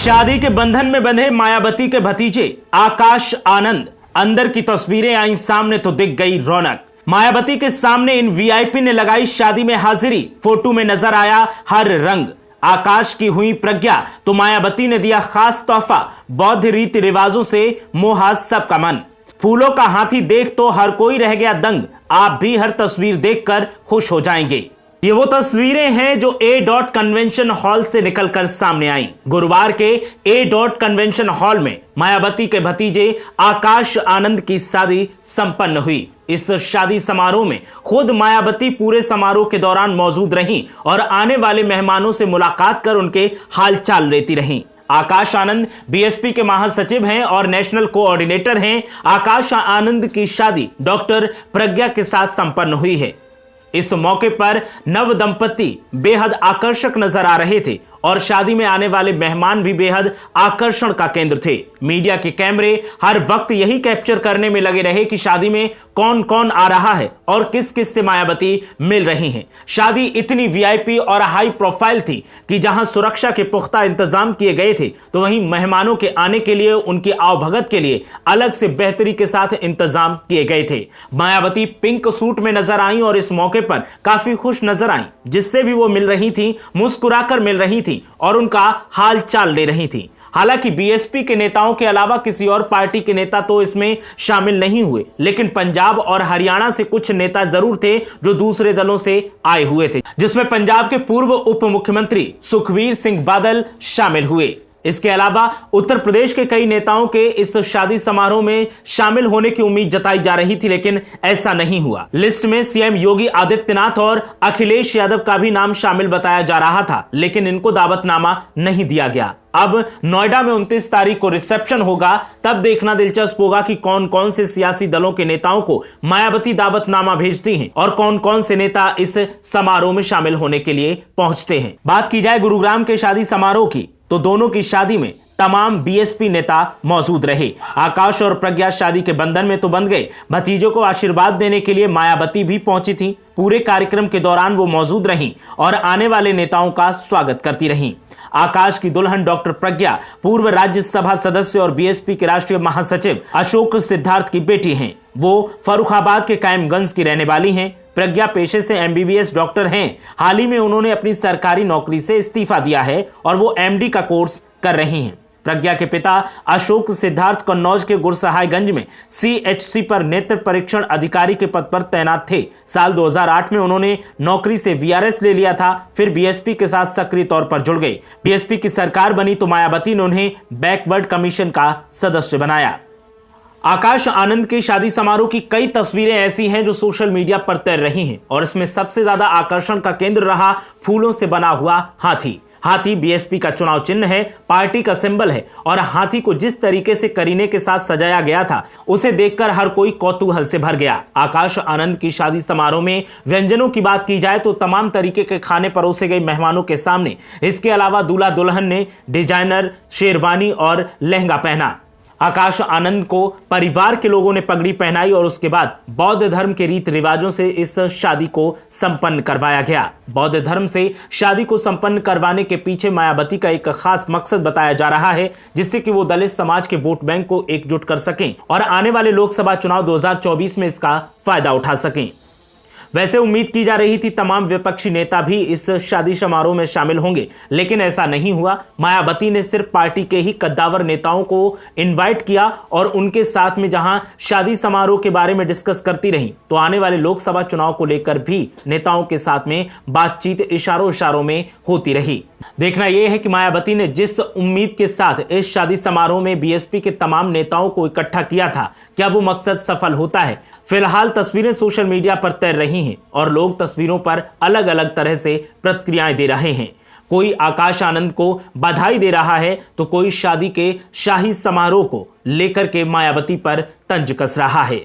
शादी के बंधन में बंधे मायावती के भतीजे आकाश आनंद। अंदर की तस्वीरें आई सामने तो दिख गई रौनक। मायावती के सामने इन वीआईपी ने लगाई शादी में हाजिरी। फोटो में नजर आया हर रंग। आकाश की हुई प्रज्ञा तो मायावती ने दिया खास तोहफा। बौद्ध रीति रिवाजों से मोहा सबका मन। फूलों का हाथी देख तो हर कोई रह गया दंग। आप भी हर तस्वीर देखकर खुश हो जाएंगे। ये वो तस्वीरें हैं जो ए डॉट कन्वेंशन हॉल से निकलकर सामने आई। गुरुवार के ए डॉट कन्वेंशन हॉल में मायावती के भतीजे आकाश आनंद की शादी संपन्न हुई। इस शादी समारोह में खुद मायावती पूरे समारोह के दौरान मौजूद रहीं और आने वाले मेहमानों से मुलाकात कर उनके हालचाल लेती रहीं। आकाश आनंद बीएसपी के महासचिव हैं और नेशनल कोऑर्डिनेटर हैं। आकाश आनंद की शादी डॉक्टर प्रज्ञा के साथ संपन्न हुई है। इस मौके पर नव दंपति बेहद आकर्षक नजर आ रहे थे और शादी में आने वाले मेहमान भी बेहद आकर्षण का केंद्र थे। मीडिया के कैमरे हर वक्त यही कैप्चर करने में लगे रहे कि शादी में कौन कौन आ रहा है और किस किस से मायावती मिल रही हैं। शादी इतनी वीआईपी और हाई प्रोफाइल थी कि जहां सुरक्षा के पुख्ता इंतजाम किए गए थे तो वहीं मेहमानों के आने के लिए, उनकी आवभगत के लिए अलग से बेहतरी के साथ इंतजाम किए गए थे। मायावती पिंक सूट में नजर आई और इस मौके पर काफी खुश नजर आई। जिससे भी वो मिल रही थी मुस्कुराकर मिल रही थी और उनका हाल चाल ले रही थी। हालांकि बीएसपी के नेताओं के अलावा किसी और पार्टी के नेता तो इसमें शामिल नहीं हुए, लेकिन पंजाब और हरियाणा से कुछ नेता जरूर थे जो दूसरे दलों से आए हुए थे, जिसमें पंजाब के पूर्व उप मुख्यमंत्री सुखबीर सिंह बादल शामिल हुए। इसके अलावा उत्तर प्रदेश के कई नेताओं के इस शादी समारोह में शामिल होने की उम्मीद जताई जा रही थी, लेकिन ऐसा नहीं हुआ। लिस्ट में सीएम योगी आदित्यनाथ और अखिलेश यादव का भी नाम शामिल बताया जा रहा था, लेकिन इनको दावतनामा नहीं दिया गया। अब नोएडा में 29 तारीख को रिसेप्शन होगा, तब देखना दिलचस्प होगा कि कौन कौन से सियासी दलों के नेताओं को मायावती दावतनामा भेजती हैं और कौन कौन से नेता इस समारोह में शामिल होने के लिए पहुंचते हैं। बात की जाए गुरुग्राम के शादी समारोह की, तो दोनों की शादी में तमाम बीएसपी नेता मौजूद रहे। आकाश और प्रज्ञा शादी के बंधन में तो बंध गए, भतीजों को आशीर्वाद देने के लिए मायावती भी पहुंची थी। पूरे कार्यक्रम के दौरान वो मौजूद रहीं और आने वाले नेताओं का स्वागत करती रहीं। आकाश की दुल्हन डॉक्टर प्रज्ञा पूर्व राज्यसभा सदस्य और बीएसपी के राष्ट्रीय महासचिव अशोक सिद्धार्थ की बेटी हैं। वो फर्रुखाबाद के कायमगंज की रहने वाली हैं। प्रज्ञा पेशे से एमबीबीएस डॉक्टर हैं। हाल ही में उन्होंने अपनी सरकारी नौकरी से इस्तीफा दिया है और वो एमडी का कोर्स कर रही हैं। प्रज्ञा के पिता अशोक सिद्धार्थ कन्नौज के गुरसहायगंज में सीएचसी पर नेत्र परीक्षण अधिकारी के पद पर तैनात थे। साल 2008 में उन्होंने नौकरी से वीआरएस ले लिया था, फिर बीएसपी के साथ सक्रिय तौर पर जुड़ गए। बीएसपी की सरकार बनी तो मायावती ने उन्हें बैकवर्ड कमीशन का सदस्य बनाया। आकाश आनंद के शादी समारोह की कई तस्वीरें ऐसी हैं जो सोशल मीडिया पर तैर रही हैं और इसमें सबसे ज्यादा आकर्षण का केंद्र रहा फूलों से बना हुआ हाथी। हाथी बीएसपी का चुनाव चिन्ह है, पार्टी का सिंबल है और हाथी को जिस तरीके से करीने के साथ सजाया गया था उसे देखकर हर कोई कौतूहल से भर गया। आकाश आनंद की शादी समारोह में व्यंजनों की बात की जाए तो तमाम तरीके के खाने परोसे गए मेहमानों के सामने। इसके अलावा दूल्हा दुल्हन ने डिजाइनर शेरवानी और लहंगा पहना। आकाश आनंद को परिवार के लोगों ने पगड़ी पहनाई और उसके बाद बौद्ध धर्म के रीति रिवाजों से इस शादी को संपन्न करवाया गया। बौद्ध धर्म से शादी को संपन्न करवाने के पीछे मायावती का एक खास मकसद बताया जा रहा है, जिससे कि वो दलित समाज के वोट बैंक को एकजुट कर सकें और आने वाले लोकसभा चुनाव 2024 में इसका फायदा उठा सकें। वैसे उम्मीद की जा रही थी तमाम विपक्षी नेता भी इस शादी समारोह में शामिल होंगे, लेकिन ऐसा नहीं हुआ। मायावती ने सिर्फ पार्टी के ही कद्दावर नेताओं को इनवाइट किया और उनके साथ में जहां शादी समारोह के बारे में डिस्कस करती रही, तो आने वाले लोकसभा चुनाव को लेकर भी नेताओं के साथ में बातचीत इशारों में होती रही। देखना यह है कि मायावती ने जिस उम्मीद के साथ इस शादी समारोह में बीएसपी के तमाम नेताओं को इकट्ठा किया था, क्या वो मकसद सफल होता है? फिलहाल तस्वीरें सोशल मीडिया पर तैर रही हैं और लोग तस्वीरों पर अलग अलग तरह से प्रतिक्रियाएं दे रहे हैं। कोई आकाश आनंद को बधाई दे रहा है तो कोई शादी के शाही समारोह को लेकर के मायावती पर तंज कस रहा है।